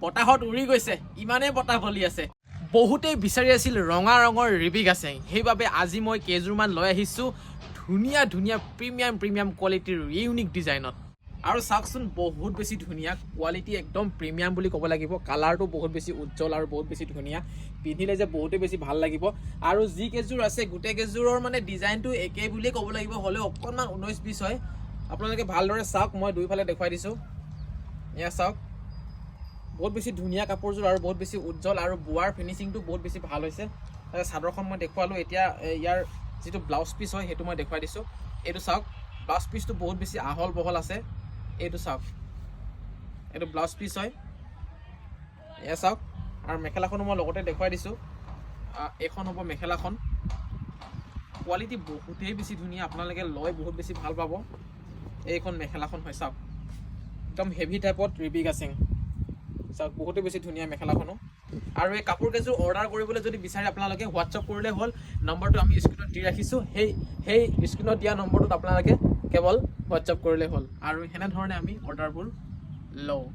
বতাহত উৰি গৈছে, ইমানেই বতাহ বলি আছে। বহুতেই বিচাৰি আছিল ৰঙা ৰঙৰ ৰিবিক আছে, সেইবাবে আজি মই কেইযোৰমান লৈ আহিছোঁ ধুনীয়া ধুনীয়া প্ৰিমিয়াম কোৱালিটিৰ ইউনিক ডিজাইনত। আৰু চাওকচোন বহুত বেছি ধুনীয়া কোৱালিটি, একদম প্ৰিমিয়াম বুলি ক'ব লাগিব। কালাৰটো বহুত বেছি উজ্জ্বল আৰু বহুত বেছি ধুনীয়া, পিন্ধিলে যে বহুতেই বেছি ভাল লাগিব। আৰু যি কেইযোৰ আছে গোটেই কেইযোৰৰ মানে ডিজাইনটো একেই বুলিয়ে ক'ব লাগিব, হ'লেও অকণমান 19-20 হয়। আপোনালোকে ভালদৰে চাওক, মই দুইফালে দেখুৱাই দিছোঁ। এয়া চাওক, বহুত বেছি ধুনীয়া কাপোৰযোৰ আৰু বহুত বেছি উজ্জ্বল, আৰু বোৱাৰ ফিনিচিংটো বহুত বেছি ভাল হৈছে। চাদৰখন মই দেখুৱালোঁ, এতিয়া ইয়াৰ যিটো ব্লাউজ পিচ হয় সেইটো মই দেখুৱাই দিছোঁ। এইটো চাওক, ব্লাউজ পিচটো বহুত বেছি আহল বহল আছে। এইটো চাওক, এইটো ব্লাউজ পিচ হয়, এয়া চাওক। আৰু মেখেলাখনো মই লগতে দেখুৱাই দিছোঁ। এইখন হ'ব মেখেলাখন, কোৱালিটি বহুতেই বেছি ধুনীয়া, আপোনালোকে লৈ বহুত বেছি ভাল পাব। এইখন মেখেলাখন হয়, চাওক একদম হেভি টাইপত ৰিবিক আছে, চাওক বহুতেই বেছি ধুনীয়া মেখেলাখনো। আৰু এই কাপোৰ কেইযোৰ অৰ্ডাৰ কৰিবলৈ যদি বিচাৰে আপোনালোকে হোৱাটছআপ কৰিলে হ'ল। নম্বৰটো আমি স্ক্ৰীণত দি ৰাখিছোঁ, সেই স্ক্ৰীণত দিয়া নম্বৰটোত আপোনালোকে কেৱল হোৱাটছআপ কৰিলে হ'ল, আৰু সেনেধৰণে আমি অৰ্ডাৰবোৰ লওঁ।